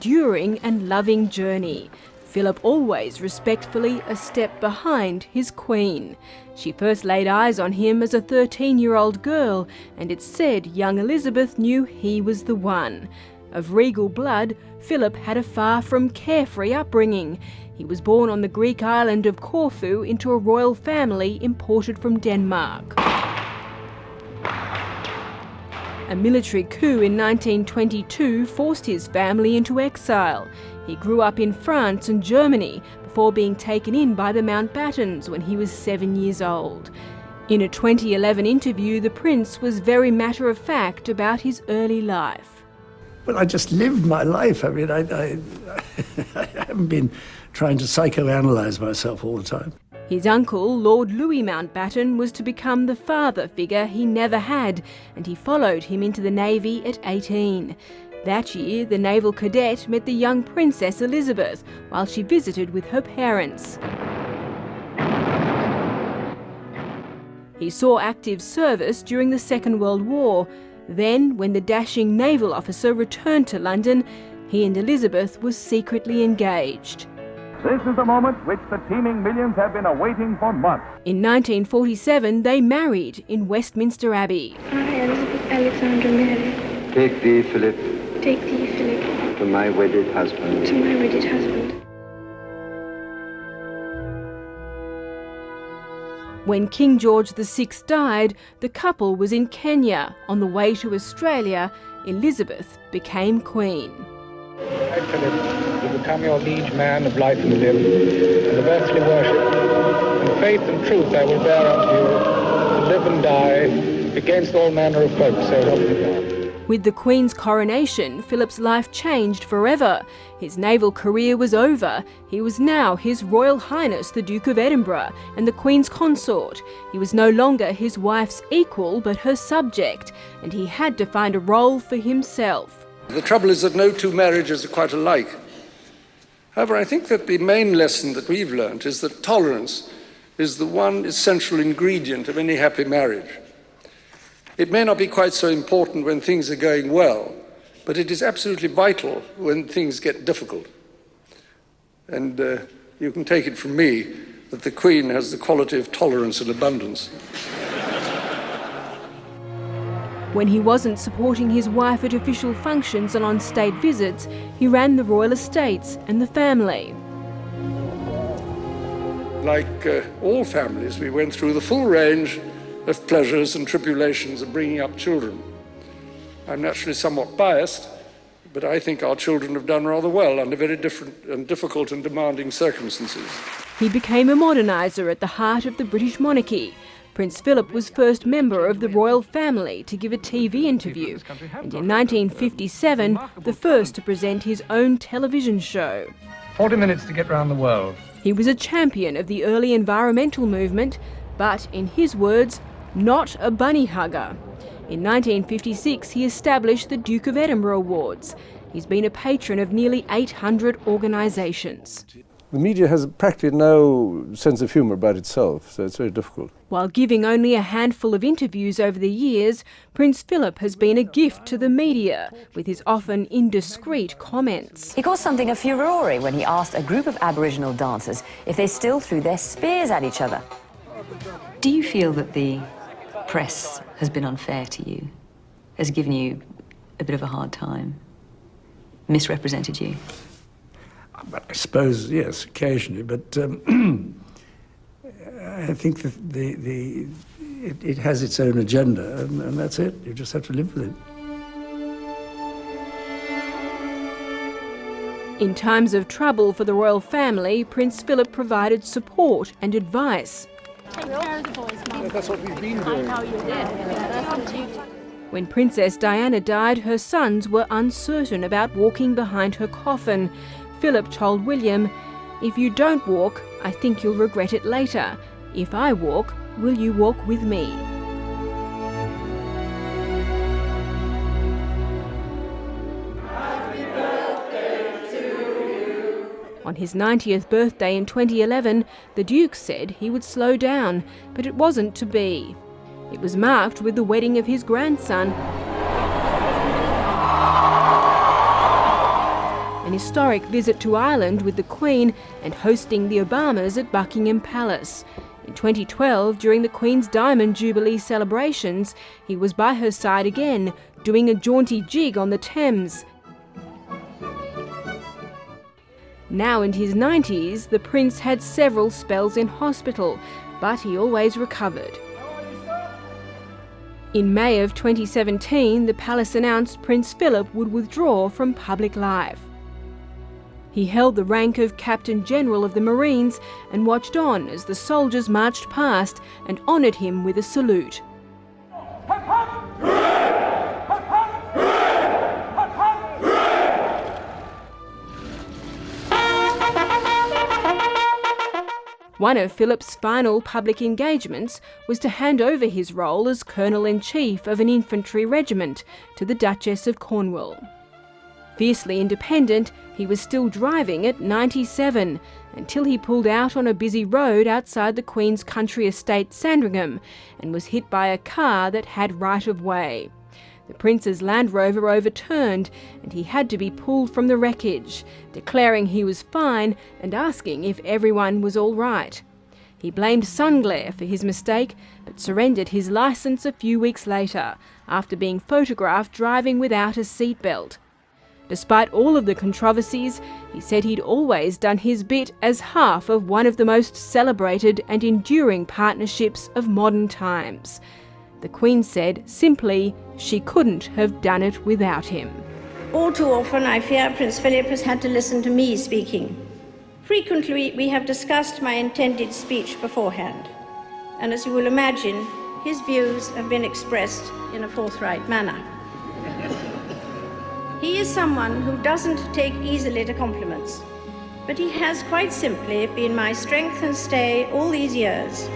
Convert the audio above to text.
enduring and loving journey. Philip always respectfully a step behind his queen. She first laid eyes on him as a 13-year-old girl, and it's said young Elizabeth knew he was the one. Of regal blood, Philip had a far from carefree upbringing. He was born on the Greek island of Corfu into a royal family imported from Denmark. A military coup in 1922 forced his family into exile. He grew up in France and Germany before being taken in by the Mountbattens when he was 7 years old. In a 2011 interview, the Prince was very matter-of-fact about his early life. Well, I just lived my life. I mean, I haven't been trying to psychoanalyze myself all the time. His uncle, Lord Louis Mountbatten, was to become the father figure he never had, and he followed him into the Navy at 18. That year, the naval cadet met the young Princess Elizabeth while she visited with her parents. He saw active service during the Second World War. Then, when the dashing naval officer returned to London, he and Elizabeth were secretly engaged. This is the moment which the teeming millions have been awaiting for months. In 1947, they married in Westminster Abbey. I, Elizabeth Alexandra Mary, Take thee, Philip, take thee, Philip, to my wedded husband. to my wedded husband. When King George VI died, the couple was in Kenya. On the way to Australia, Elizabeth became Queen. I, Philip, will become your liege man of life and limb, and of earthly worship, and faith and truth I will bear unto you, to live and die against all manner of folk, so help me God. With the Queen's coronation, Philip's life changed forever. His naval career was over. He was now His Royal Highness the Duke of Edinburgh and the Queen's consort. He was no longer his wife's equal but her subject, and he had to find a role for himself. The trouble is that no two marriages are quite alike. However, I think that the main lesson that we've learned is that tolerance is the one essential ingredient of any happy marriage. It may not be quite so important when things are going well, but it is absolutely vital when things get difficult. And you can take it from me that the Queen has the quality of tolerance and abundance. When he wasn't supporting his wife at official functions and on state visits, he ran the royal estates and the family. Like all families, we went through the full range of pleasures and tribulations of bringing up children. I'm naturally somewhat biased, but I think our children have done rather well under very different and difficult and demanding circumstances. He became a moderniser at the heart of the British monarchy. Prince Philip was first member of the royal family to give a TV interview, and in 1957, the first to present his own television show. 40 minutes to get round the world. He was a champion of the early environmental movement, but in his words, not a bunny hugger. In 1956, he established the Duke of Edinburgh Awards. He's been a patron of nearly 800 organisations. The media has practically no sense of humour about itself, so it's very difficult. While giving only a handful of interviews over the years, Prince Philip has been a gift to the media, with his often indiscreet comments. He caused something of furore when he asked a group of Aboriginal dancers if they still threw their spears at each other. Do you feel that the press has been unfair to you, has given you a bit of a hard time, misrepresented you? I suppose, yes, occasionally, but I think that it has its own agenda, and that's it. You just have to live with it. In times of trouble for the royal family, Prince Philip provided support and advice. That's what we've been doing. When Princess Diana died, her sons were uncertain about walking behind her coffin. Philip told William, "If you don't walk, I think you'll regret it later. If I walk, will you walk with me?" On his 90th birthday in 2011, the Duke said he would slow down, but it wasn't to be. It was marked with the wedding of his grandson an historic visit to Ireland with the Queen, and hosting the Obamas at Buckingham Palace. In 2012, during the Queen's Diamond Jubilee celebrations, he was by her side again, doing a jaunty jig on the Thames. Now in his 90s, the Prince had several spells in hospital, but he always recovered. In May of 2017, the palace announced Prince Philip would withdraw from public life. He held the rank of Captain General of the Marines and watched on as the soldiers marched past and honoured him with a salute. One of Philip's final public engagements was to hand over his role as Colonel-in-Chief of an infantry regiment to the Duchess of Cornwall. Fiercely independent, he was still driving at 97 until he pulled out on a busy road outside the Queen's country estate Sandringham and was hit by a car that had right of way. The Prince's Land Rover overturned and he had to be pulled from the wreckage, declaring he was fine and asking if everyone was all right. He blamed sun glare for his mistake, but surrendered his licence a few weeks later, after being photographed driving without a seatbelt. Despite all of the controversies, he said he'd always done his bit as half of one of the most celebrated and enduring partnerships of modern times. The Queen said, simply, she couldn't have done it without him. All too often, I fear Prince Philip has had to listen to me speaking. Frequently, we have discussed my intended speech beforehand, and as you will imagine, his views have been expressed in a forthright manner. He is someone who doesn't take easily to compliments, but he has quite simply been my strength and stay all these years,